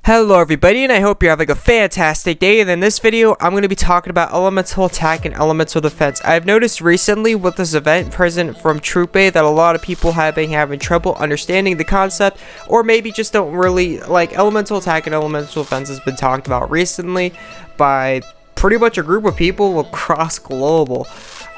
Hello everybody, and I hope you're having a fantastic day. And in this video, I'm going to be talking about elemental attack and elemental defense. I've noticed recently with this event present from Troop A that a lot of people have been having trouble understanding the concept, or maybe just don't really like elemental attack and elemental defense has been talked about recently by pretty much a group of people across global.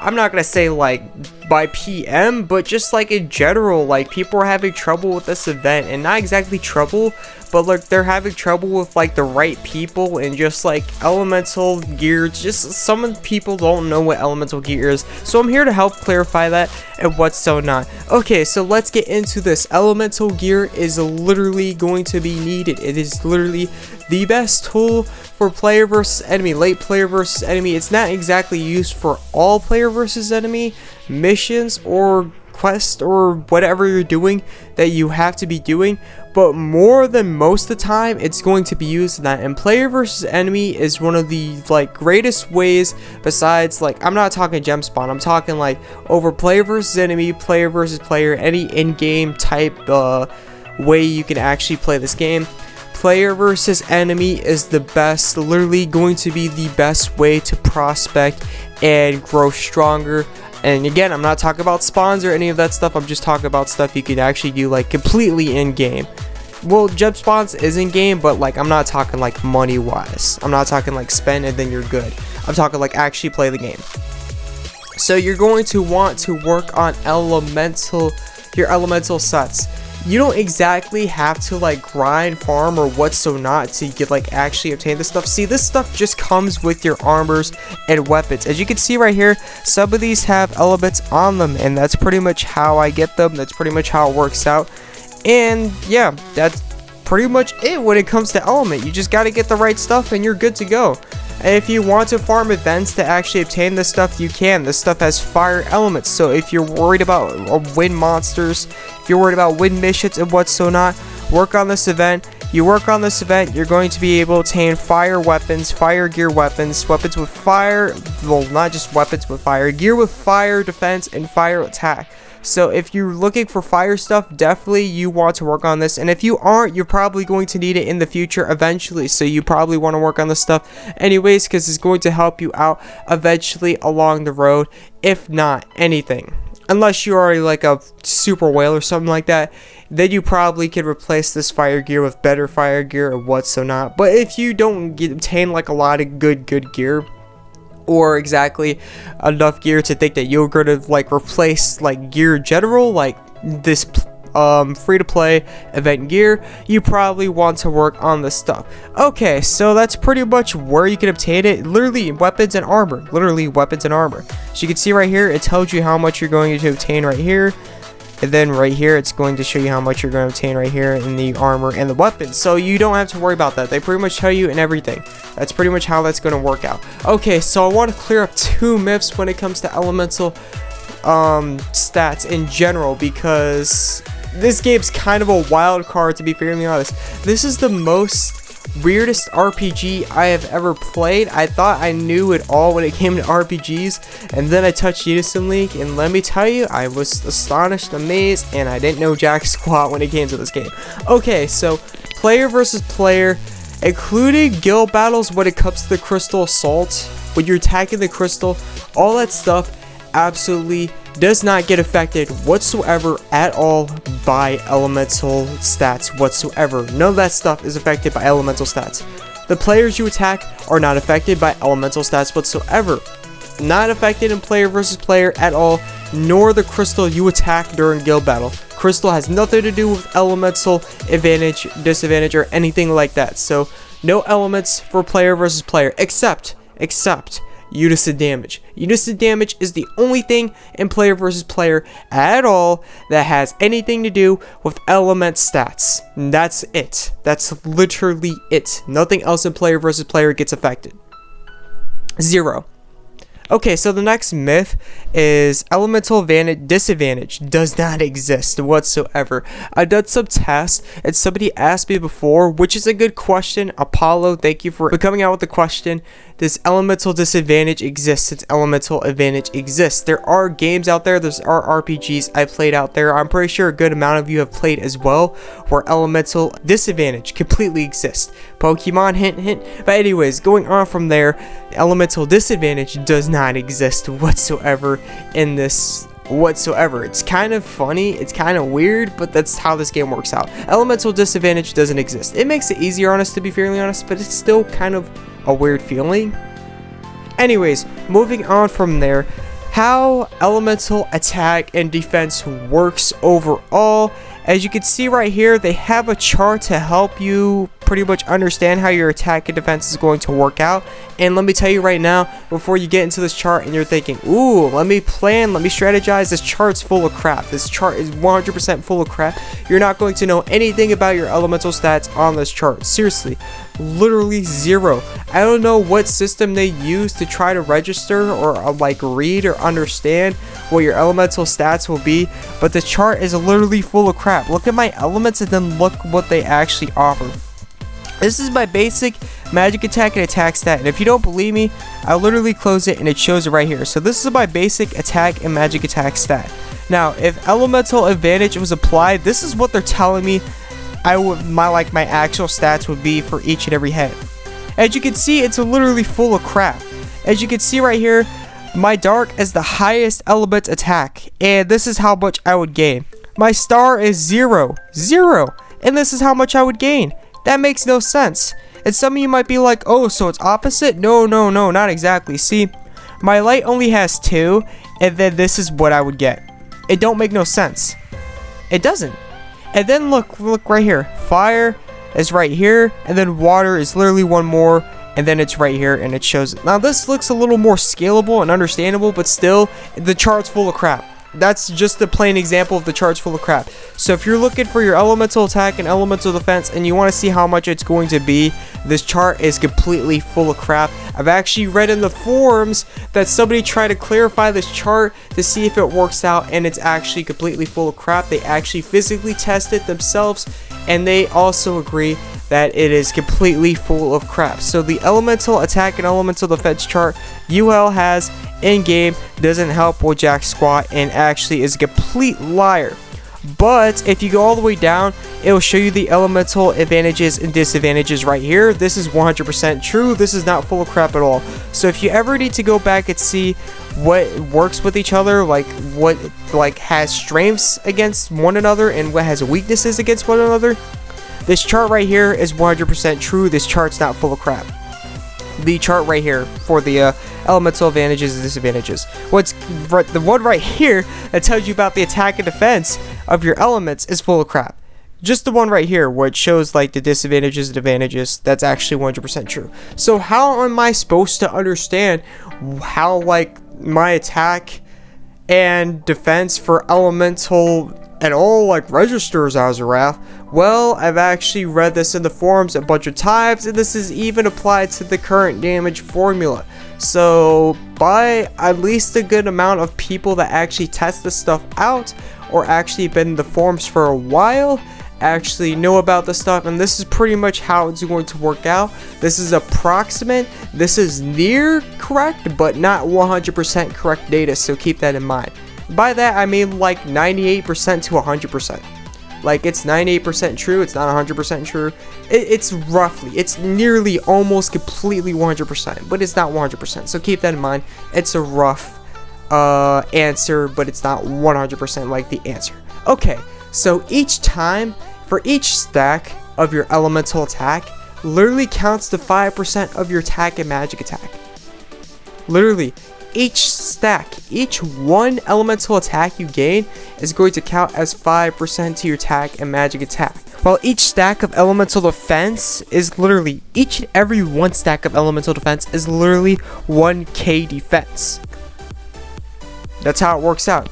I'm not gonna say like by PM, but just like in general, like people are having trouble with this event, and not exactly trouble, but like they're having trouble with like the right people and just like elemental gear. Just some people don't know what elemental gear is, so I'm here to help clarify that and what's so not. Okay, so let's get into this. Elemental gear is literally going to be needed. It is literally the best tool for player versus enemy, late player versus enemy. It's not exactly used for all player versus enemy missions or quests or whatever you're doing that you have to be doing, but more than most of the time it's going to be used in that. And player versus enemy is one of the like greatest ways, besides like I'm not talking gem spawn, I'm talking like over player versus enemy, player versus player, any in-game type way you can actually play this game. Player versus enemy is the best, literally going to be the best way to prospect and grow stronger. And again, I'm not talking about spawns or any of that stuff, I'm just talking about stuff you can actually do like completely in game. Well, gem spawns is in game, but like I'm not talking like money wise, I'm not talking like spend and then you're good, I'm talking like actually play the game. So you're going to want to work on your elemental sets. You don't exactly have to like grind, farm, or what so not to get like actually obtain this stuff. See, this stuff just comes with your armors and weapons. As you can see right here, some of these have elements on them, and that's pretty much how I get them. That's pretty much how it works out. And yeah, that's pretty much it when it comes to element. You just got to get the right stuff and you're good to go. And if you want to farm events to actually obtain this stuff, you can. This stuff has fire elements, so if you're worried about wind monsters, if you're worried about wind missions and what so not, work on this event. You work on this event, you're going to be able to obtain fire weapons, fire gear weapons, weapons with fire, well, not just weapons with fire, gear with fire defense and fire attack. So if you're looking for fire stuff, definitely you want to work on this. And if you aren't, you're probably going to need it in the future eventually. So you probably want to work on this stuff anyways, because it's going to help you out eventually along the road, if not anything. Unless you're already like a super whale or something like that, then you probably could replace this fire gear with better fire gear or what so not. But if you don't obtain like a lot of good gear, or exactly enough gear to think that you're gonna like replace like gear in general, like this free-to-play event gear, you probably want to work on this stuff. Okay, so that's pretty much where you can obtain it. Literally weapons and armor, literally weapons and armor. So you can see right here, it tells you how much you're going to obtain right here. And then right here, it's going to show you how much you're going to obtain right here in the armor and the weapons. So you don't have to worry about that. They pretty much tell you in everything. That's pretty much how that's going to work out. Okay, so I want to clear up two myths when it comes to elemental stats in general, because this game's kind of a wild card, to be fairly honest. This is the most weirdest RPG I have ever played. I thought I knew it all when it came to RPGs, and then I touched Unison League, and let me tell you, I was astonished, amazed, and I didn't know jack squat when it came to this game. Okay, so player versus player, including guild battles when it comes to the crystal assault, when you're attacking the crystal, all that stuff absolutely does not get affected whatsoever at all by elemental stats whatsoever. None of that stuff is affected by elemental stats. The players you attack are not affected by elemental stats whatsoever. Not affected in player versus player at all, nor the crystal you attack during guild battle. Crystal has nothing to do with elemental advantage, disadvantage, or anything like that. So no elements for player versus player, except Unison damage. Unison damage is the only thing in player versus player at all that has anything to do with element stats. And that's it. That's literally it. Nothing else in player versus player gets affected. Zero. Okay, so the next myth is elemental advantage disadvantage does not exist whatsoever. I've done some tests and somebody asked me before, which is a good question. Apollo, thank you for coming out with the question. Does elemental disadvantage exist since elemental advantage exists? There are games out there, there are RPGs I played out there. I'm pretty sure a good amount of you have played as well, where elemental disadvantage completely exists. Pokemon, hint, hint. But anyways, going on from there, elemental disadvantage does not exist whatsoever in this whatsoever. It's kind of funny, it's kind of weird, but that's how this game works out. Elemental disadvantage doesn't exist. It makes it easier on us, to be fairly honest, but it's still kind of a weird feeling. Anyways, moving on from there, how elemental attack and defense works overall. As you can see right here, they have a chart to help you pretty much understand how your attack and defense is going to work out. And let me tell you right now, before you get into this chart and you're thinking, ooh, let me plan, let me strategize, this chart's full of crap. This chart is 100% full of crap. You're not going to know anything about your elemental stats on this chart. Seriously, literally zero. I don't know what system they use to try to register or like read or understand what your elemental stats will be, but the chart is literally full of crap. Look at my elements and then look what they actually offer. This is my basic magic attack and attack stat, and if you don't believe me, I literally close it and it shows it right here. So this is my basic attack and magic attack stat. Now, if elemental advantage was applied, this is what they're telling me my actual stats would be for each and every head. As you can see, it's literally full of crap. As you can see right here, my dark is the highest element attack, and this is how much I would gain. My star is 0, and this is how much I would gain. That makes no sense. And some of you might be like, oh, so it's opposite? No, not exactly. See, my light only has 2, and then this is what I would get. It don't make no sense. It doesn't. And then look right here. Fire is right here, and then water is literally one more, and then it's right here, and it shows it. Now this looks a little more scalable and understandable, but still, the chart's full of crap. That's just a plain example of the chart's full of crap. So if you're looking for your elemental attack and elemental defense and you want to see how much it's going to be, this chart is completely full of crap. I've actually read in the forums that somebody tried to clarify this chart to see if it works out, and it's actually completely full of crap. They actually physically test it themselves, and they also agree that it is completely full of crap. So the elemental attack and elemental defense chart UL has in-game doesn't help with jack squat and actually is a complete liar. But if you go all the way down, it will show you the elemental advantages and disadvantages right here. This is 100% true. This is not full of crap at all. So if you ever need to go back and see what works with each other, like what has strengths against one another and what has weaknesses against one another, this chart right here is 100% true. This chart's not full of crap. The chart right here for the elemental advantages and disadvantages. The one right here that tells you about the attack and defense of your elements is full of crap. Just the one right here where it shows like the disadvantages and advantages, that's actually 100% true. So how am I supposed to understand how like my attack and defense for elemental and all like registers Azarath? Well, I've actually read this in the forums a bunch of times, and this is even applied to the current damage formula. So by at least a good amount of people that actually test this stuff out or actually been in the forums for a while actually know about this stuff, and this is pretty much how it's going to work out. This is approximate, this is near correct, but not 100% correct data, so keep that in mind. By that I mean like 98% to 100%. Like it's 98% true, it's not 100% true. It's roughly, it's nearly almost completely 100%, but it's not 100%. So keep that in mind. It's a rough answer, but it's not 100% like the answer. Okay, so each time for each stack of your elemental attack literally counts to 5% of your attack and magic attack. Literally. Each stack, each one elemental attack you gain is going to count as 5% to your attack and magic attack. While each stack of elemental defense is literally, each and every one stack of elemental defense is literally 1k defense. That's how it works out.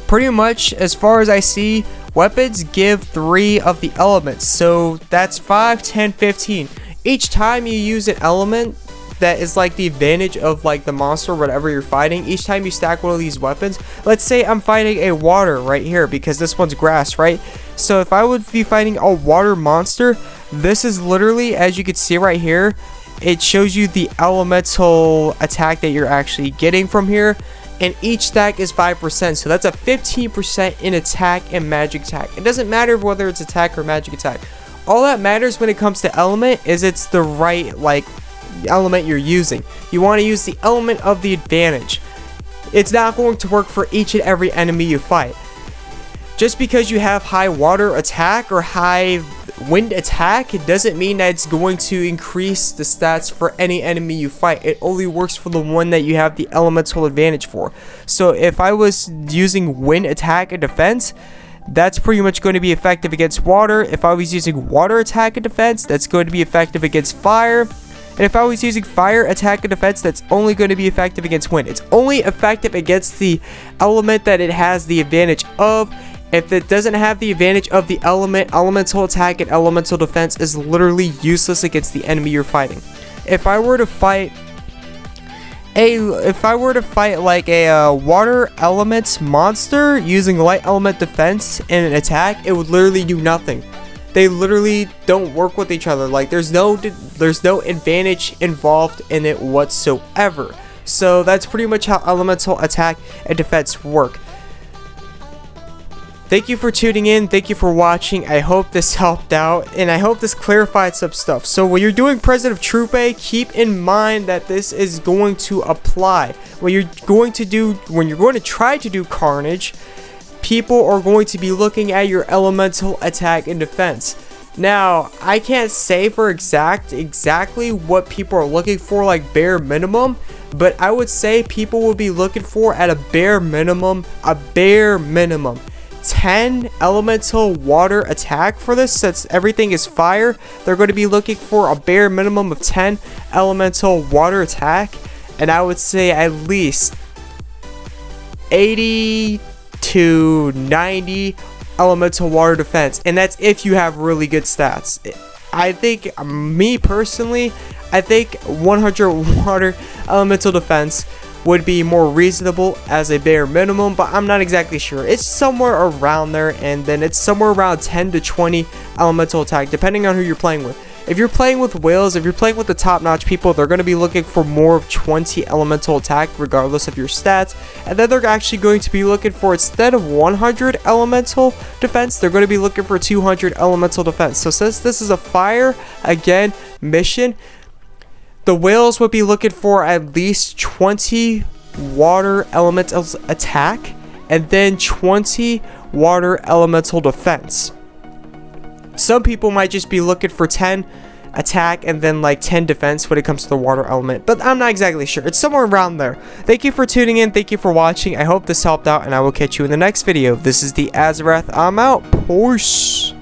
Pretty much, as far as I see, weapons give 3 of the elements. So that's 5, 10, 15. Each time you use an element, that is like the advantage of like the monster or whatever you're fighting. Each time you stack one of these weapons, let's say I'm fighting a water right here because this one's grass, right? So if I would be fighting a water monster, this is literally, as you can see right here, it shows you the elemental attack that you're actually getting from here, and each stack is 5%, so that's a 15% in attack and magic attack. It doesn't matter whether it's attack or magic attack. All that matters when it comes to element is it's the right like element you're using. You want to use the element of the advantage. It's not going to work for each and every enemy you fight. Just because you have high water attack or high wind attack, it doesn't mean that it's going to increase the stats for any enemy you fight. It only works for the one that you have the elemental advantage for. So if I was using wind attack and defense, that's pretty much going to be effective against water. If I was using water attack and defense, that's going to be effective against fire. And if I was using fire attack and defense, that's only going to be effective against wind. It's only effective against the element that it has the advantage of. If it doesn't have the advantage of the element, elemental attack and elemental defense is literally useless against the enemy you're fighting. If I were to fight like a water element monster using light element defense and an attack, it would literally do nothing. They literally don't work with each other. Like there's no advantage involved in it whatsoever. So that's pretty much how elemental attack and defense work. Thank you for tuning in. Thank you for watching. I hope this helped out, and I hope this clarified some stuff. So when you're doing President of Troop A, keep in mind that this is going to apply. When you're going to try to do Carnage, people are going to be looking at your elemental attack and defense. Now, I can't say for exactly what people are looking for, like bare minimum, but I would say people will be looking for at a bare minimum 10 elemental water attack for this. Since everything is fire, they're going to be looking for a bare minimum of 10 elemental water attack, and I would say at least 80 to 90 elemental water defense, and that's if you have really good stats. I think, me personally, I think 100 water elemental defense would be more reasonable as a bare minimum, but I'm not exactly sure. It's somewhere around there, and then it's somewhere around 10 to 20 elemental attack, depending on who you're playing with. If you're playing with whales, if you're playing with the top-notch people, they're going to be looking for more of 20 elemental attack regardless of your stats, and then they're actually going to be looking for, instead of 100 elemental defense, they're going to be looking for 200 elemental defense. So since this is a fire, again, mission, the whales would be looking for at least 20 water elemental attack and then 20 water elemental defense. Some people might just be looking for 10 attack and then like 10 defense when it comes to the water element, but I'm not exactly sure. It's somewhere around there. Thank you for tuning in. Thank you for watching. I hope this helped out, and I will catch you in the next video. This is the Azarath. I'm out. Peace.